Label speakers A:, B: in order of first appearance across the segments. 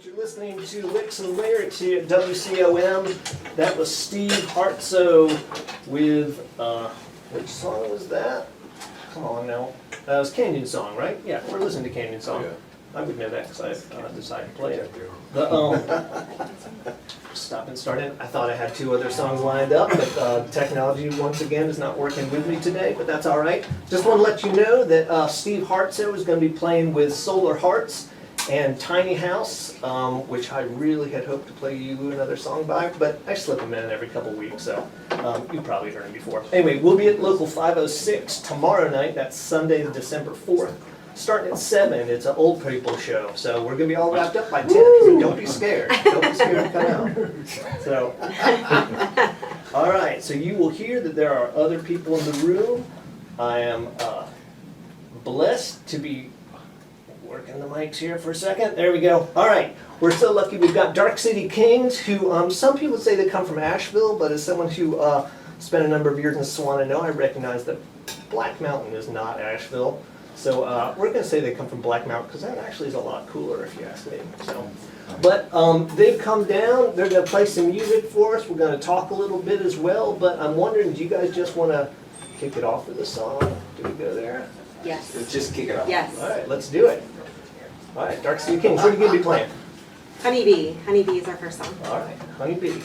A: You're listening to Licks and Lyrics here at WCOM. That was Steve Hartso with, which song was that? Come on now. That was Canyon Song, right? Yeah, we're listening to Canyon Song.
B: Yeah.
A: I would know that because I decided to play it. Stop and start it. I thought I had two other songs lined up, but technology once again is not working with me today, but that's all right. Just want to let you know that Steve Hartso is going to be playing with Solar Hearts and Tiny House, which I really had hoped to play you another song by, but I slip them in every couple weeks, so you've probably heard them before. Anyway, we'll be at Local 506 tomorrow night. That's Sunday, December 4th. Starting at 7, it's an old people show, so we're gonna be all wrapped up by 10. So don't be scared. Don't be scared to come out. So, all right. So you will hear that there are other people in the room. I am blessed to be working the mics here for a second. There we go. All right. We're so lucky. We've got Dark City Kings, who some people say they come from Asheville, but as someone who spent a number of years in Swanano, I recognize that Black Mountain is not Asheville. So we're going to say they come from Black Mountain because that actually is a lot cooler if you ask me. So, but they've come down. They're going to play some music for us. We're going to talk a little bit as well. But I'm wondering, do you guys just want to kick it off with a song? Do we go there?
C: Yes.
B: Let's just kick it off.
C: Yes.
A: All right, let's do it. All right, Dark City Kings, what are you going to be playing?
C: Honeybee. Honeybee is our first song.
A: All right, Honeybee.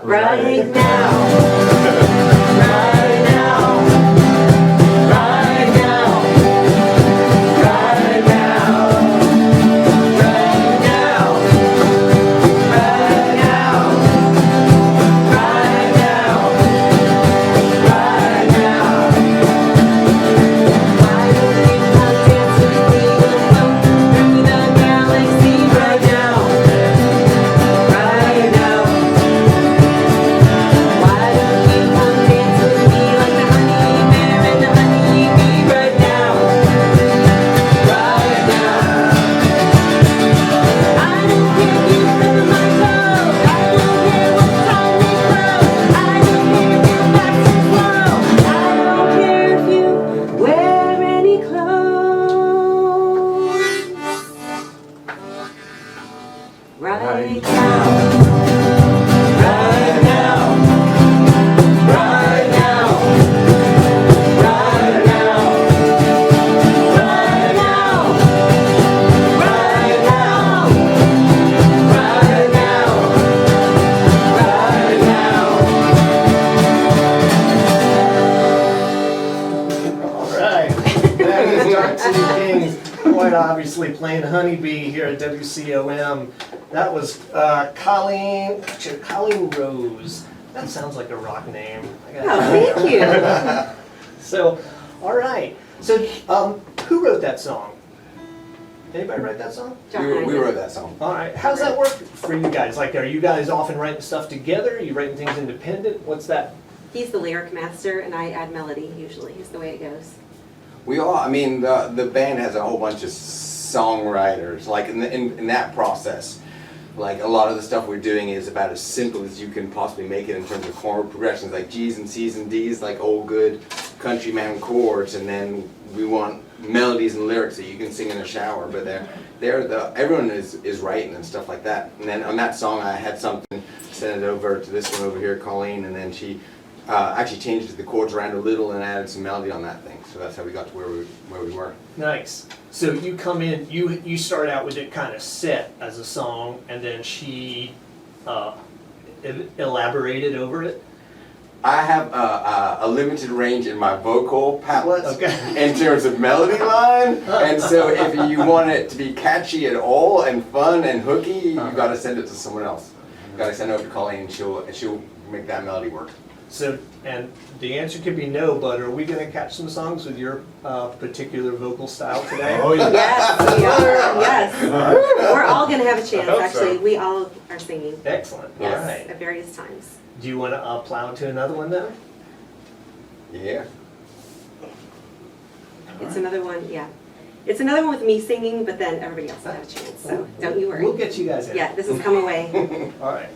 C: Right now. Right
A: obviously playing Honeybee here at WCOM. That was Colleen Rose. That sounds like a rock name.
C: Oh, thank you.
A: So, all right. So, who wrote that song? Anybody write that song?
B: We wrote that song.
A: All right. How does that work for you guys? Like, are you guys often writing stuff together? Are you writing things independent? What's that?
C: He's the lyric master, and I add melody usually, is the way it goes.
B: We all, I mean, the band has a whole bunch of songwriters, like in that process. Like a lot of the stuff we're doing is about as simple as you can possibly make it in terms of chord progressions, like G's and C's and D's, like old good countryman chords, and then we want melodies and lyrics that you can sing in a shower. But everyone is writing and stuff like that. And then on that song, I had something, sent it over to this one over here, Colleen, and then she actually changed the chords around a little and added some melody on that thing. So that's how we got to where we were.
A: Nice. So you come in, you start out with it kind of set as a song, and then she elaborated over it.
B: I have a limited range in my vocal palette
A: Okay.
B: in terms of melody line, and so if you want it to be catchy at all and fun and hooky, you got to send it to someone else. You got to send it over to Colleen, and she'll make that melody work.
A: So, and the answer could be no, but are we going to catch some songs with your particular vocal style today?
D: Oh, yeah.
C: Yes, we are, yes. We're all gonna have a chance,
D: hope
C: actually.
D: so.
C: all are singing.
A: Excellent. All
C: Yes,
A: right.
C: at various times.
A: Do you want to plow into another one then?
B: Yeah.
C: It's another one, yeah. It's another one with me singing, but then everybody else will have a chance, so don't you worry.
A: We'll get you guys in.
C: Yeah, this has come away.
A: All right.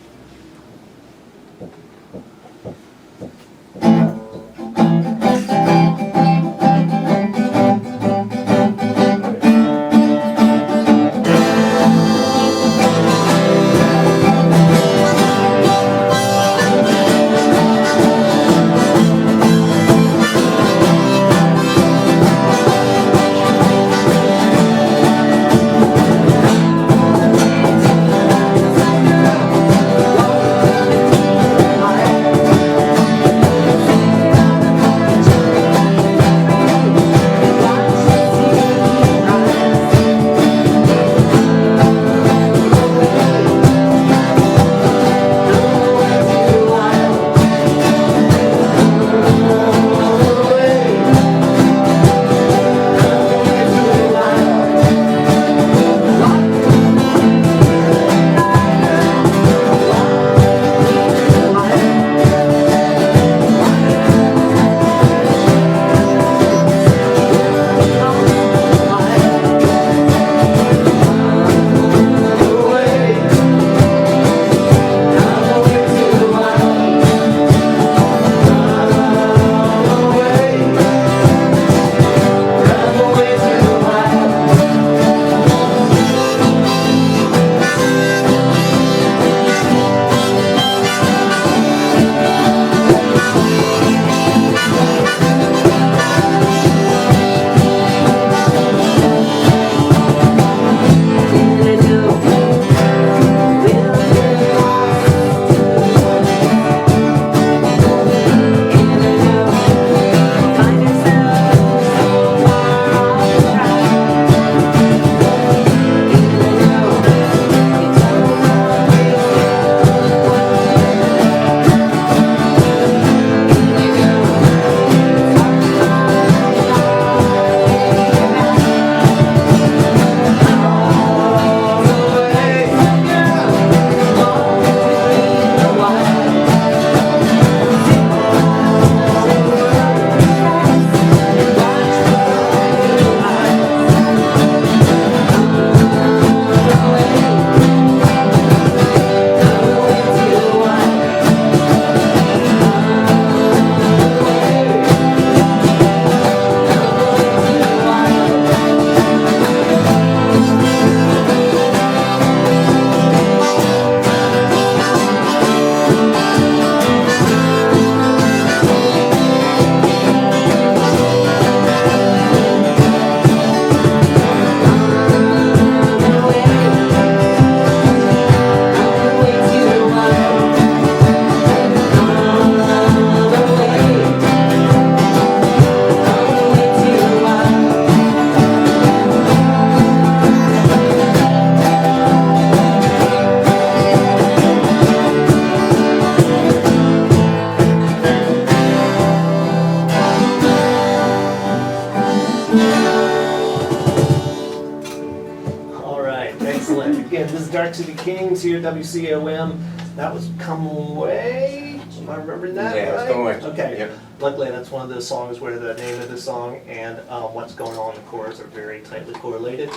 A: Again, this is Dark City Kings here, WCOM. That was Come Away. Am I remembering that
B: Yeah,
A: right?
B: it's Come Away.
A: Okay.
B: Yep.
A: Luckily, that's one of those songs where the name of the song and what's going on in the chorus are very tightly correlated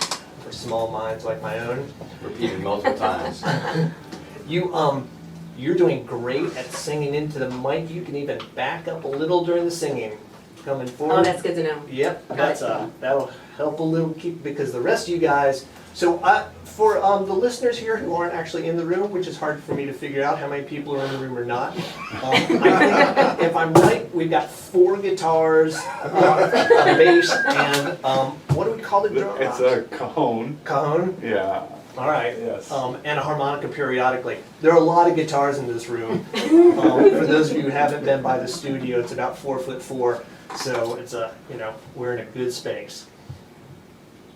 A: for small minds like my own.
B: Repeated multiple times.
A: You're doing great at singing into the mic. You can even back up a little during the singing. Coming forward.
C: Oh, that's good to know.
A: Yep,
C: Got
A: that's that'll help a little because the rest of you guys. So for the listeners here who aren't actually in the room, which is hard for me to figure out how many people are in the room or not. I think if I'm right, we've got 4 guitars, a bass, and what do we call the drum?
D: It's a cajon.
A: Cajon.
D: Yeah.
A: All right.
D: Yes.
A: And a harmonica periodically. There are a lot of guitars in this room. For those of you who haven't been by the studio, it's about 4'4", so it's we're in a good space.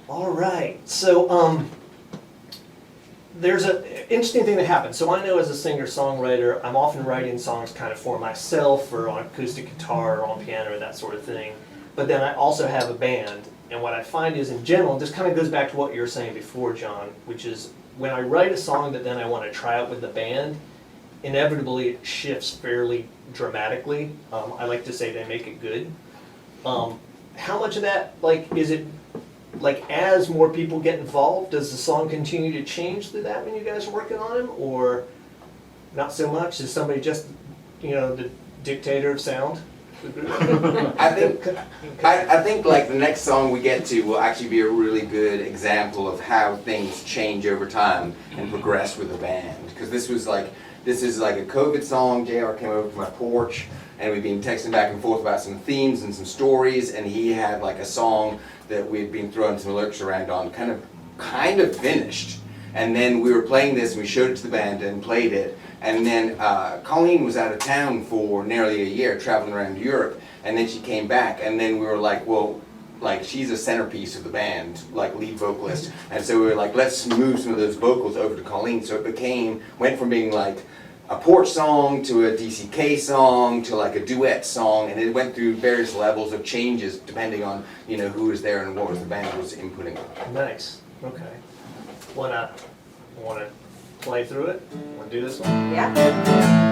A: All right. So there's an interesting thing that happens. So I know as a singer-songwriter, I'm often writing songs kind of for myself or on acoustic guitar or on piano or that sort of thing. But then I also have a band. And what I find is in general, this kind of goes back to what you were saying before, John, which is when I write a song that then I want to try out with the band, inevitably it shifts fairly dramatically. I like to say they make it good. How much of that, is it, as more people get involved, does the song continue to change through that when you guys are working on them, or not so much? Is somebody just, the dictator of sound?
B: I think like the next song we get to will actually be a really good example of how things change over time and progress with a band. Because this is like a COVID song. JR came over to my porch and we've been texting back and forth about some themes and some stories, and he had like a song that we'd been throwing some lyrics around on, kind of finished. And then we were playing this and we showed it to the band and played it. And then Colleen was out of town for nearly a year, traveling around Europe, and then she came back, and then we were like, well, she's a centerpiece of the band, lead vocalist, and so we were like, let's move some of those vocals over to Colleen. So it went from being like a porch song to a DCK song to like a duet song, and it went through various levels of changes depending on who was there and what was the band was inputting.
A: Nice. Okay. Wanna play through it? Wanna do this one?
C: Yeah.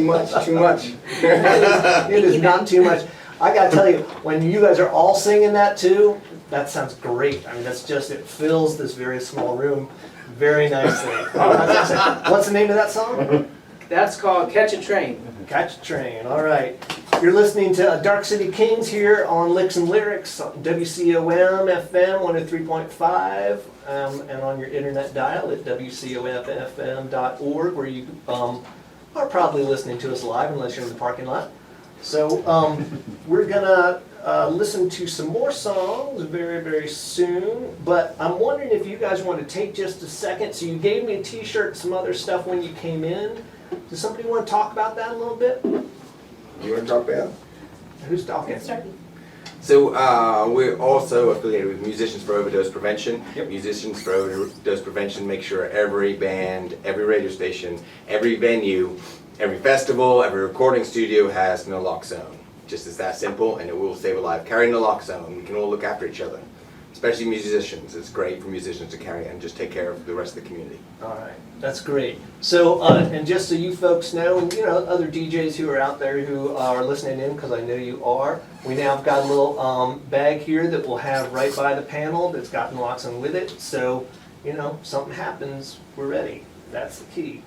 B: too much, too much.
A: It is not too much. I gotta tell you, when you guys are all singing that too, that sounds great. I mean, that's just, it fills this very small room very nicely. What's the name of that song?
D: That's called Catch a Train.
A: Catch a Train, all right. You're listening to Dark City Kings here on Licks and Lyrics, WCOM FM 103.5, and on your internet dial at WCOMFM.org, where you are probably listening to us live unless you're in the parking lot. So we're gonna listen to some more songs very, very soon, but I'm wondering if you guys want to take just a second. So you gave me a t-shirt, some other stuff when you came in. Does somebody want to talk about that a little bit?
B: You want to talk about?
A: Who's talking?
B: So we're also affiliated with Musicians for Overdose Prevention.
A: Yep.
B: Musicians for Overdose Prevention make sure every band, every radio station, every venue, every festival, every recording studio has naloxone. Just as that simple, and it will save a life. Carry naloxone. We can all look after each other, especially musicians. It's great for musicians to carry and just take care of the rest of the community.
A: All right, that's great. So, and just so you folks know, and you know, other DJs who are out there who are listening in, because I know you are, we now have got a little bag here that we'll have right by the panel that's got naloxone with it. So, you know, something happens, we're ready. That's the key.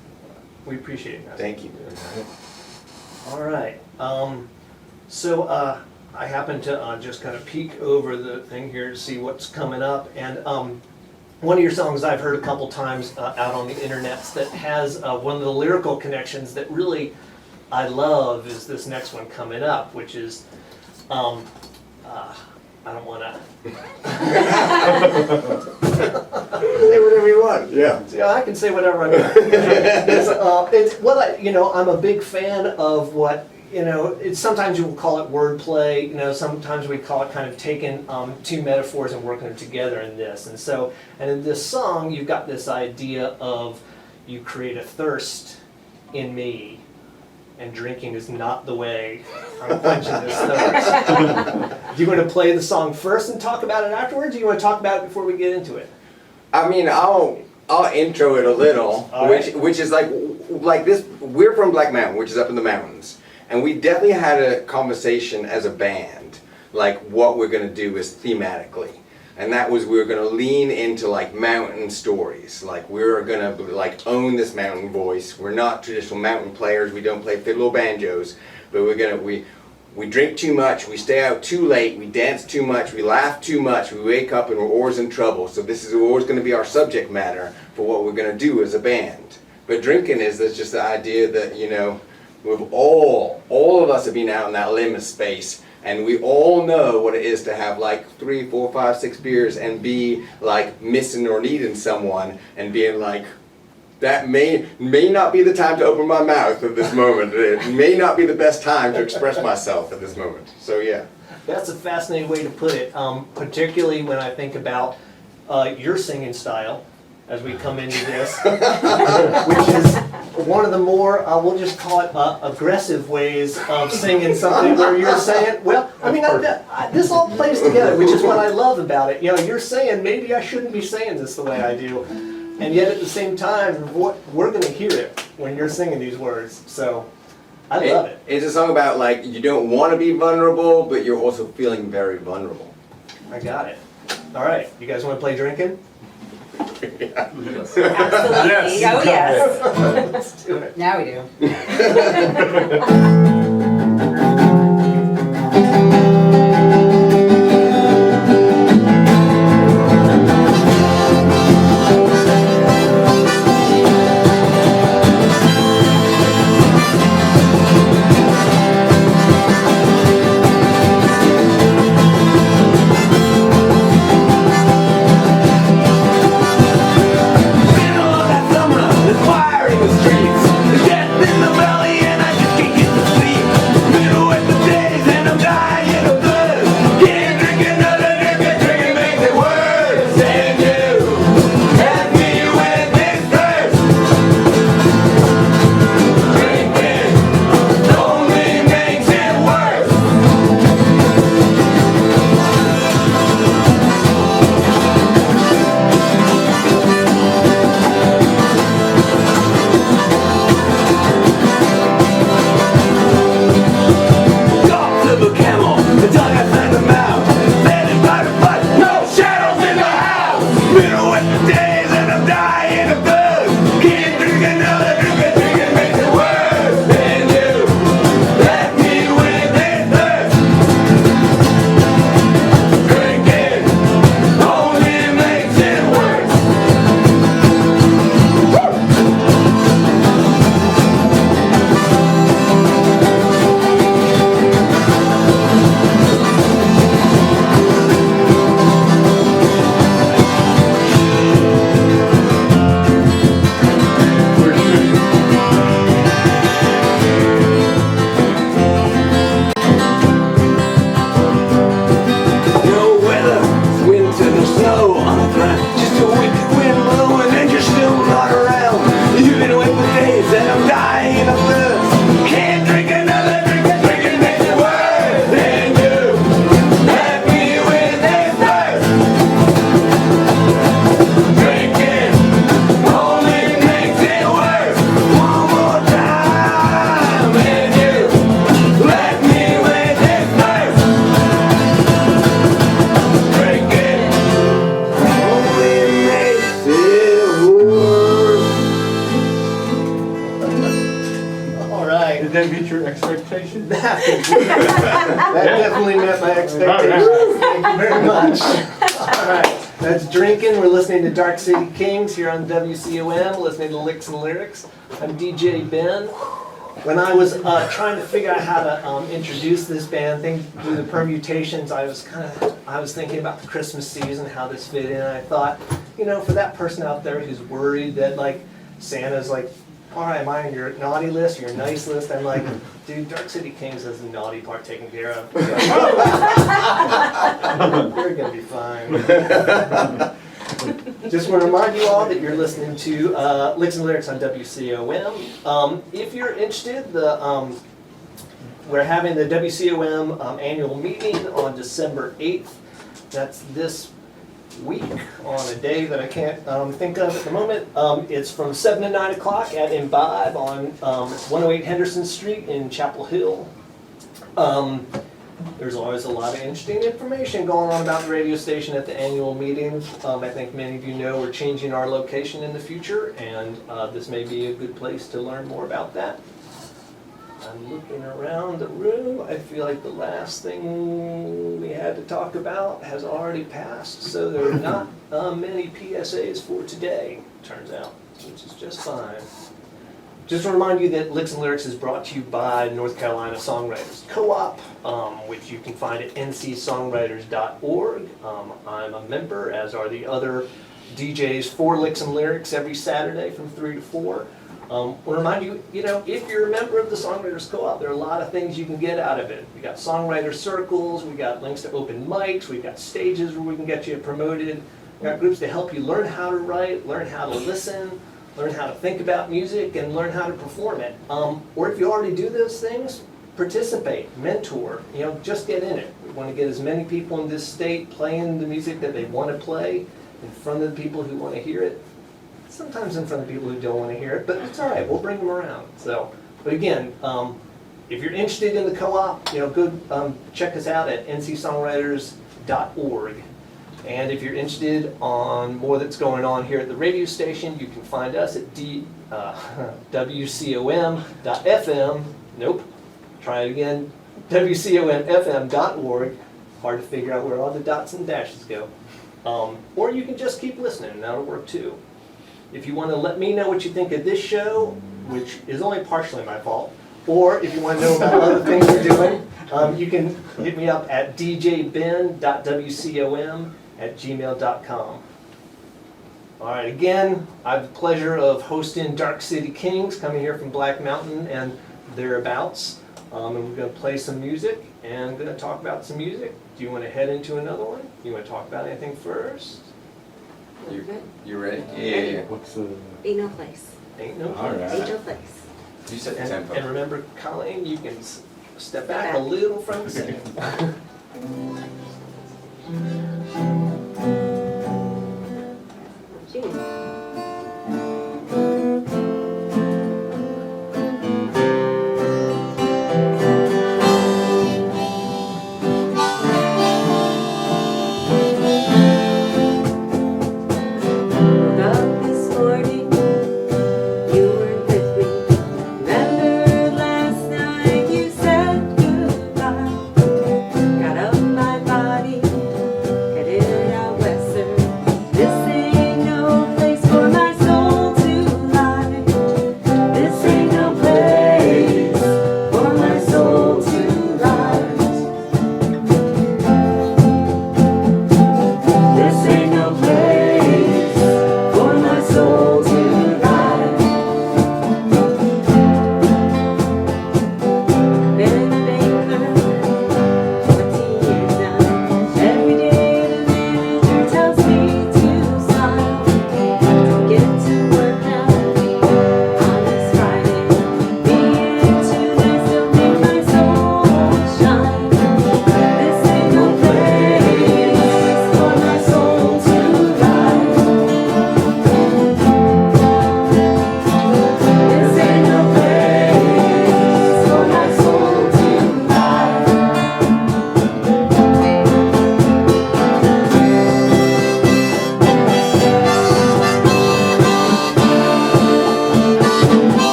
A: We appreciate it, guys.
B: Thank you.
A: All right. So I happen to just kind of peek over the thing here to see what's coming up, and one of your songs I've heard a couple times out on the internet that has one of the lyrical connections that really I love is this next one coming up, which is I don't want to
B: Say whatever you want. Yeah.
A: See, I can say whatever I want. It's well, you know, I'm a big fan of what. You know, it's, sometimes you will call it wordplay, you know, sometimes we call it kind of taking two metaphors and working them together in this. And so, and in this song, you've got this idea of you create a thirst in me, and drinking is not the way I'm quenching this thirst. Do you want to play the song first and talk about it afterwards, or do you want to talk about it before we get into it?
B: I mean, I'll intro it a little, which is like this. We're from Black Mountain, which is up in the mountains. And we definitely had a conversation as a band, like what we're going to do is thematically. And that was we were going to lean into like mountain stories. Like we're going to like own this mountain voice. We're not traditional mountain players. We don't play fiddle or banjos. But we're going to, we drink too much. We stay out too late. We dance too much. We laugh too much. We wake up and we're always in trouble. So this is always going to be our subject matter for what we're going to do as a band. But drinking is just the idea that, you know, we've all of us have been out in that limit space, and we all know what it is to have like 3, 4, 5, 6 beers and be like missing or needing someone and being like, that may not be the time to open my mouth at this moment. It may not be the best time to express myself at this moment. So yeah.
A: That's a fascinating way to put it, particularly when I think about your singing style as we come into this, which is one of the more, we'll just call it aggressive ways of singing something where you're saying, well, I mean, this all plays together, which is what I love about it. You know, you're saying, maybe I shouldn't be saying this the way I do, and yet at the same time, we're going to hear it when you're singing these words, so I love it.
B: It's a song about like, you don't want to be vulnerable, but you're also feeling very vulnerable.
A: I got it. All right, you guys want to play drinking?
C: Absolutely. Yes. Oh, yes.
A: Let's do it.
E: Now we do.
F: Fire in the streets, the death in the valley, and I just
E: your expectation?
A: That definitely met my expectations. Thank you very much. All right, that's drinking. We're listening to Dark City Kings here on WCOM, listening to Licks and Lyrics. I'm DJ Ben. When I was trying to figure out how to introduce this band, through the permutations, I was thinking about the Christmas season, how this fit in. And I thought, you know, for that person out there who's worried that like Santa's like, all right, am I on your naughty list or your nice list? I'm like, dude, Dark City Kings has the naughty part taken care of. You're gonna be fine. Just want to remind you all that you're listening to Licks and Lyrics on WCOM. If you're interested, we're having the WCOM annual meeting on December 8th. That's this week on a day that I can't think of at the moment. It's from 7 to 9 o'clock at Imbibe on 108 Henderson Street in Chapel Hill. There's always a lot of interesting information going on about the radio station at the annual meeting. I think many of you know we're changing our location in the future, and this may be a good place to learn more about that. I'm looking around the room. I feel like the last thing we had to talk about has already passed, so there are not many PSAs for today, turns out, which is just fine. Just to remind you that Licks and Lyrics is brought to you by North Carolina Songwriters Co-op, which you can find at ncsongwriters.org. I'm a member, as are the other DJs for Licks and Lyrics every Saturday from 3 to 4. We'll remind you, you know, if you're a member of the Songwriters Co-op, there are a lot of things you can get out of it. We got songwriter circles, we got links to open mics, we've got stages where we can get you promoted. We got groups to help you learn how to write, learn how to listen, learn how to think about music, and learn how to perform it. Or if you already do those things, participate, mentor, you know, just get in it. We want to get as many people in this state playing the music that they want to play in front of the people who want to hear it. Sometimes in front of people who don't want to hear it, but it's all right, we'll bring them around. So, but again, if you're interested in the co-op, you know, go check us out at ncsongwriters.org. And if you're interested on more that's going on here at the radio station, you can find us at WCOM.fm. Nope, try it again. WCOMFM.org. Hard to figure out where all the dots and dashes go. Or you can just keep listening, and that'll work too. If you want to let me know what you think of this show, which is only partially my fault, or if you want to know about other things we're doing, you can hit me up at djben.wcom@gmail.com. All right, again, I have the pleasure of hosting Dark City Kings, coming here from Black Mountain and thereabouts. And we're going to play some music and going to talk about some music. Do you want to head into another one? You want to talk about anything first?
B: You ready? Yeah.
E: What's the?
C: Ain't no place.
A: Ain't no
E: All
A: place.
E: right.
C: Ain't no place.
B: You set the
A: And
B: tempo.
A: remember, Colleen, you can step back a little from the center.
C: Gee.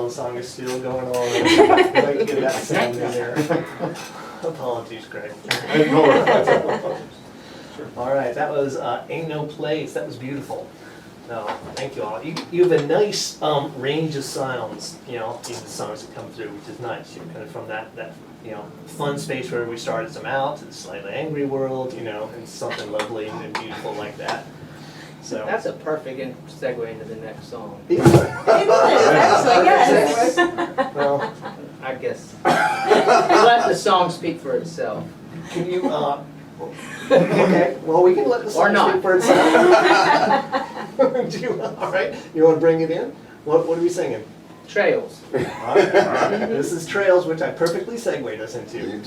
A: Island song is still going on. I'd like to get that sound in there. Apologies, Greg. All right, that was Ain't No Place. That was beautiful. No, thank you all. You have a nice range of sounds, in the songs that come through, which is nice. You're kind of from that fun space where we started some out to the slightly angry world, and something lovely and beautiful like that. So
D: That's a perfect segue into the next song.
C: It is, actually, yes.
A: well,
D: I guess. Let the song speak for itself.
A: can you? Okay. Well, we can let the
D: Or
A: song
D: not.
A: speak for itself. All right. You want to bring it in? What are we singing?
D: Trails.
A: All right. This is Trails, which I perfectly segued us into.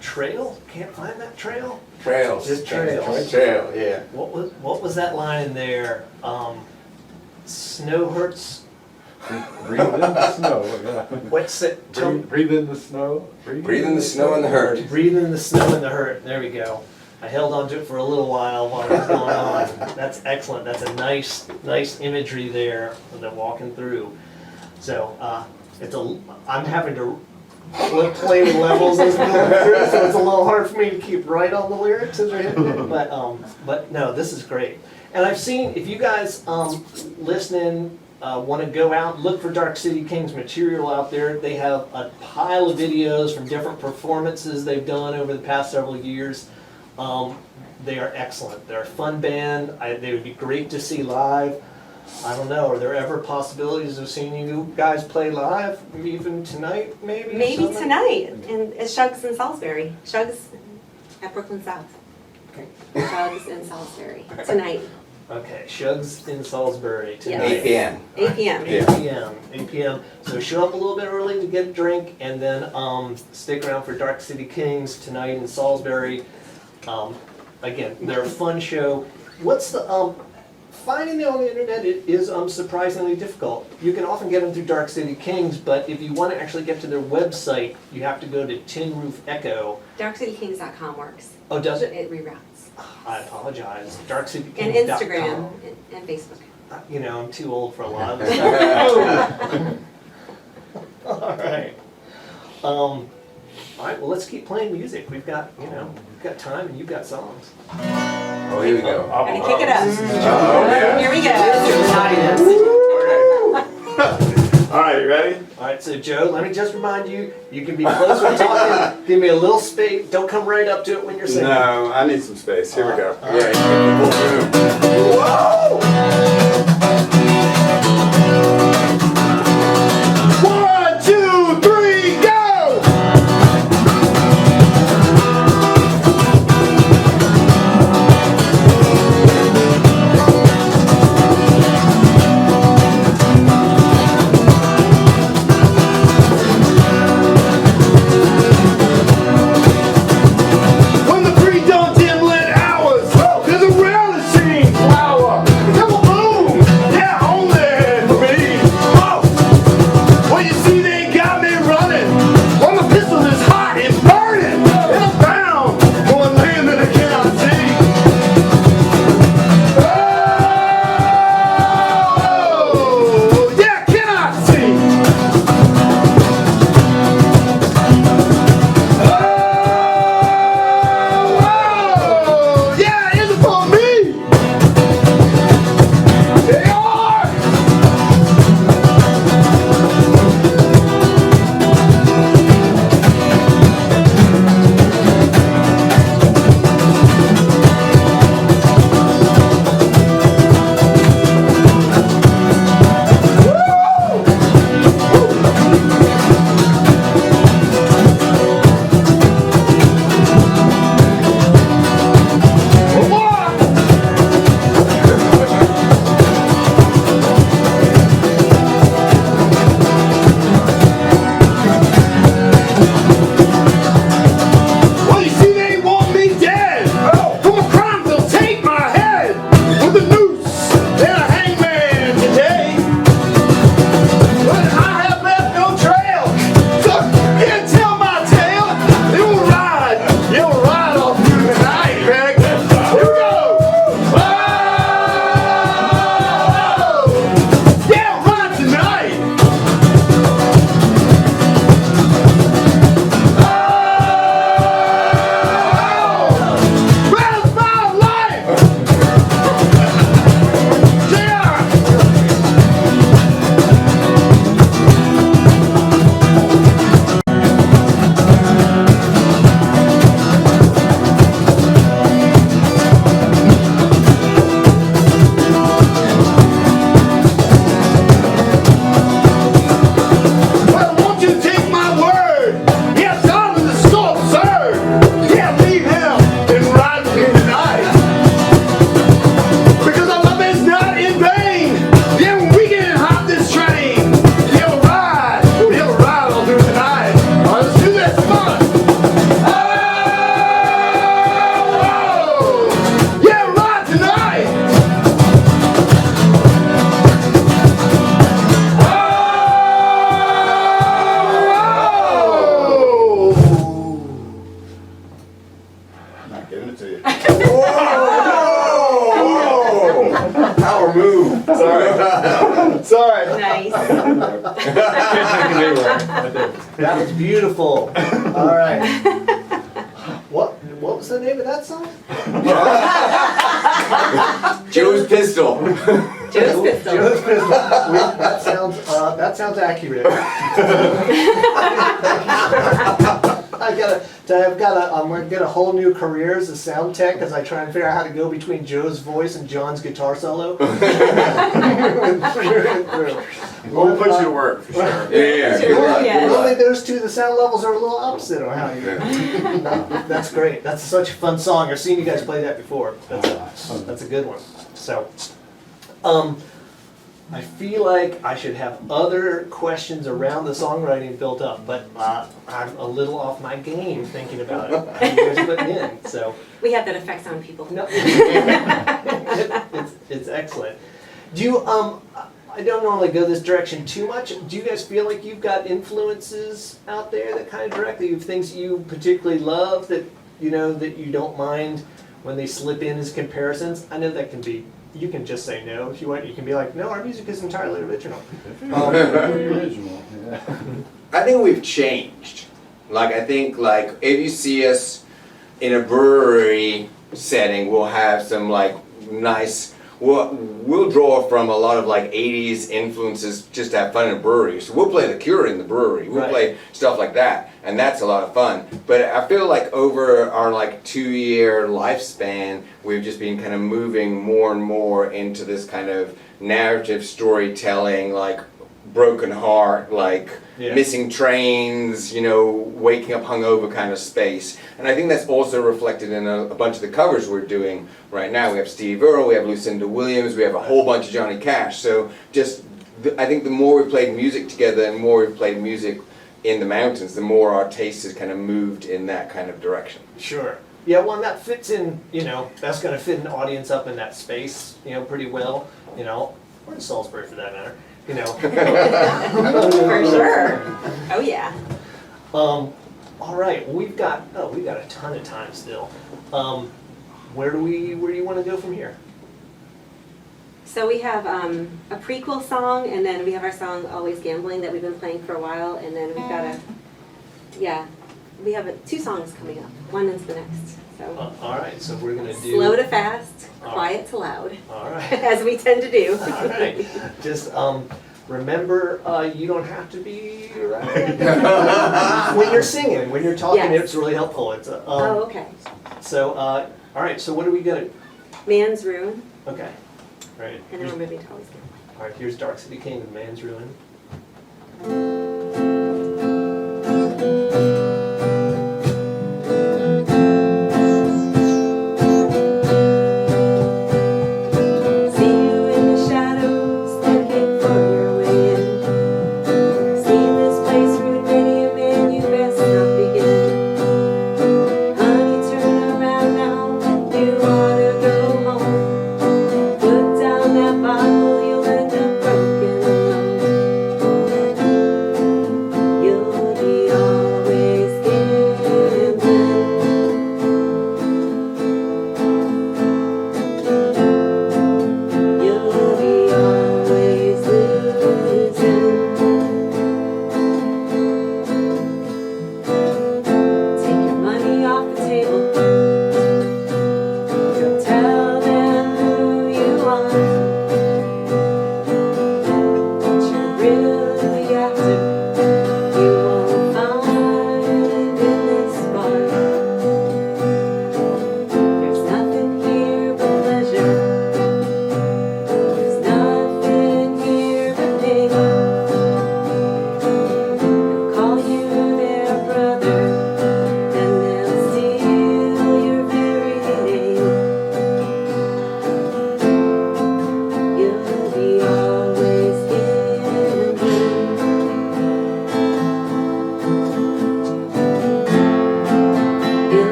A: Trail? Can't find that trail?
B: Trails.
A: Just trails.
B: Trail, yeah.
A: What was that line in there? Snow hurts.
E: Breathe in the snow, yeah.
A: What's it?
E: Breathe in the snow.
B: Breathe in the snow and the hurt.
A: Breathe in the snow and the hurt. There we go. I held on to it for a little while it was going on. That's excellent. That's a nice imagery there that walking through. So I'm having to play the levels as we go through, so it's a little hard for me to keep right on the lyrics as we're hitting it. But no, this is great. And I've seen, if you guys listening want to go out and look for Dark City Kings material out there, they have a pile of videos from different performances they've done over the past several years. They are excellent. They're a fun band. They would be great to see live. I don't know, are there ever possibilities of seeing you guys play live, even tonight, maybe?
C: Maybe
A: Something?
C: tonight, at Shugs in Salisbury. Shugs at Brooklyn South.
A: Okay.
C: Shugs in Salisbury, tonight,
A: Okay, Shugs in Salisbury tonight.
B: 8 p.m.
C: 8 p.m.
A: 8 p.m. 8 p.m. So show up a little bit early to get a drink, and then stick around for Dark City Kings tonight in Salisbury. Again, they're a fun show. What's the finding them on the internet is surprisingly difficult. You can often get them through Dark City Kings, but if you want to actually get to their website, you have to go to Tin Roof Echo.
C: DarkCityKings.com works.
A: Oh, does it?
C: It reroutes.
A: I apologize. DarkCityKings.com.
C: And Instagram and Facebook.
A: You know, I'm too old for a lot of this stuff. All right. All right, well, let's keep playing music. We've got time and you've got songs.
B: Oh, here we go.
C: Ready, kick it up.
B: Oh, yeah.
C: Here we go.
E: All right, you ready?
A: All right, so Joe, let me just remind you, you can be close when talking. Give me a little space. Don't come right up to it when you're singing.
E: No, I need some space. Here we go.
B: Yeah, you get the full room. Whoa!
E: 1, 2, 3, go! When the pre-dawn dim lit hours, there's a reality scene flower. Come on, boom, yeah, only for me. Oh, well, you see, they got me running. When the pistol is hot and burning, and I'm bound for a land that I cannot see. Oh, yeah, cannot see. Oh, yeah, it's for me. They are. Well, you see, they want me dead. For my crimes, they'll take my head with a noose and a hangman today. But I have left no trail, so you can't tell my tale. You'll ride all through the night, Greg. Here we go. Oh, yeah, ride tonight. Where's my life? Yeah. Well, won't you take my word? Yes, I'm the so absurd. Yeah, leave him and ride with me tonight. Because our love is not in vain. Yeah, when we get hop this train, he'll ride all through the night. All right, let's do this, come on. Oh, yeah, ride tonight. I'm not giving it to you.
B: Whoa! Power move.
E: Sorry. Sorry.
C: Nice.
A: That was beautiful. All right. What was the name of that song?
B: Joe's Pistol.
C: Joe's Pistol.
A: Joe's Pistol. That sounds accurate. I'm gonna get a whole new career as a sound tech as I try and figure out how to go between Joe's voice and John's guitar solo.
E: We'll put you to work, for sure.
B: Yeah, good luck.
C: Yeah.
B: Good
A: Only
B: luck.
A: those two, the sound levels are a little opposite on how you. That's great. That's such a fun song. I've seen you guys play that before. That's a good one. So, I feel like I should have other questions around the songwriting built up, but I'm a little off my game thinking about it. How you guys putting in, so.
C: We have that effect on people.
A: No. It's excellent. Do you, I don't normally go this direction too much. Do you guys feel like you've got influences out there that kind of directly, you have things you particularly love that you don't mind when they slip in as comparisons? I know that can be, you can just say no if you want. You can be like, no, our music is entirely original.
E: Original, yeah.
B: I think we've changed. Like, I think, like, if you see us in a brewery setting, we'll have some, like, nice, we'll draw from a lot of, like, 80s influences just to have fun in a brewery. So we'll play The Cure in the brewery. We'll
A: Right.
B: play stuff like that, and that's a lot of fun. But I feel like over our, like, 2-year lifespan, we've just been kind of moving more and more into this kind of narrative storytelling, like, broken heart, like,
A: Yeah.
B: missing trains, waking up hungover kind of space. And I think that's also reflected in a bunch of the covers we're doing right now. We have Steve Earle, we have Lucinda Williams, we have a whole bunch of Johnny Cash. So I think the more we played music together and more we played music in the mountains, the more our taste has kind of moved in that kind of direction.
A: Sure. Yeah, well, and that fits in, that's going to fit an audience up in that space, pretty well, or in Salisbury for that matter,
C: For sure. Oh, yeah.
A: All right, well, we've got a ton of time still. Where do you want to go from here?
C: So we have a prequel song, and then we have our song Always Gambling that we've been playing for a while, and then we've got we have 2 songs coming up. One is the next. So
A: All right, so we're going to do...
C: slow to fast,
A: Oh.
C: quiet to loud,
A: All right.
C: as we tend to do.
A: All right. Just remember, you don't have to be right. When you're singing, when you're talking,
C: Yes.
A: it's really helpful. It's
C: Oh, okay.
A: So, all right. So, what are we gonna?
C: Man's Ruin,
A: Okay. All right.
C: and then we're moving to Always Gambling.
A: All right. Here's Dark City King with Man's Ruin.
C: See you in the shadows, looking for your way in. Seen this place ruin many a man, you best not begin. Honey, turn around now, you ought to go home. Put down that bottle, you'll end up broken alone. You'll be always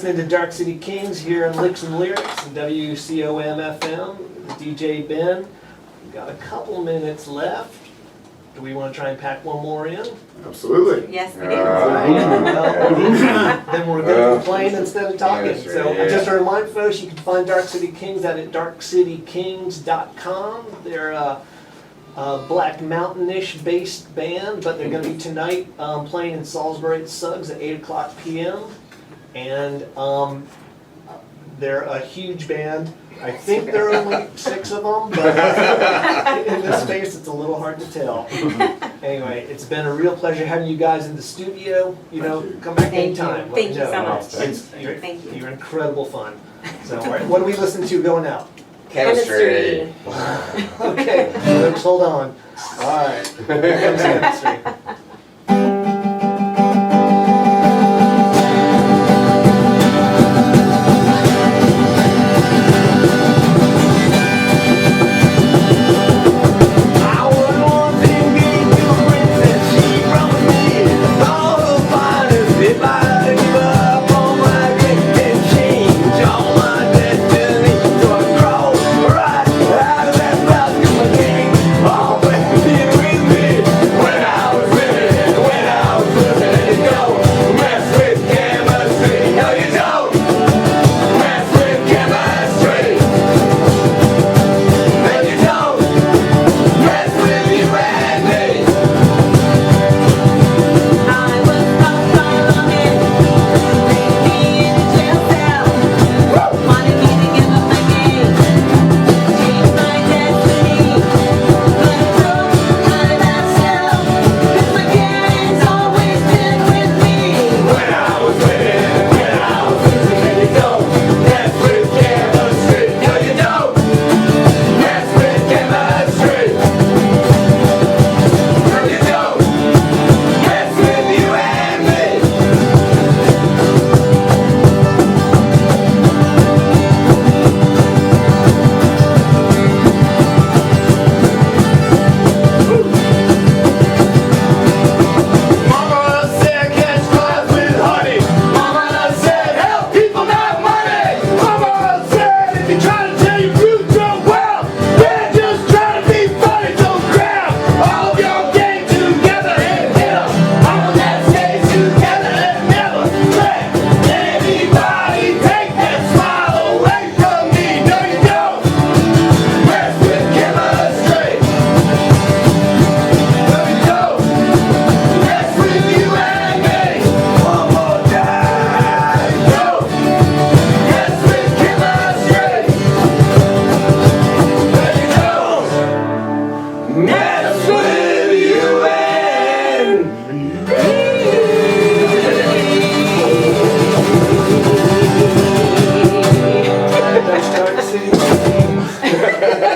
A: listening to Dark City Kings here in Licks and Lyrics and WCOM FM. DJ Ben. We've got a couple minutes left. Do we want to try and pack one more in?
E: Absolutely.
C: Yes, we do.
A: Well, then we're going to be playing instead of talking.
B: Yes,
A: So
B: yeah.
A: just to remind folks, you can find Dark City Kings at darkcitykings.com. They're a Black Mountain-ish based band, but they're going to be tonight playing in Salisbury at Suggs at 8 o'clock p.m. And they're a huge band. I think there are only 6 of them, but in this space it's a little hard to tell. Anyway, it's been a real pleasure having you guys in the studio. You know, come back
C: Thank you.
A: anytime. Let
C: Thank
A: me
C: you so
A: know.
C: much.
A: You're,
C: Thank you.
A: You're incredible fun. So, all right, what are we listening to going out?
B: Chemistry.
A: Okay, folks, hold on. All right, here comes Chemistry.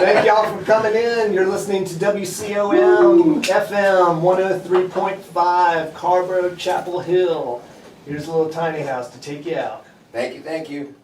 A: Thank y'all for coming in. You're listening to WCOM FM 103.5, Carrboro, Chapel Hill. Here's a little tiny house to take you out.
B: Thank you, thank you.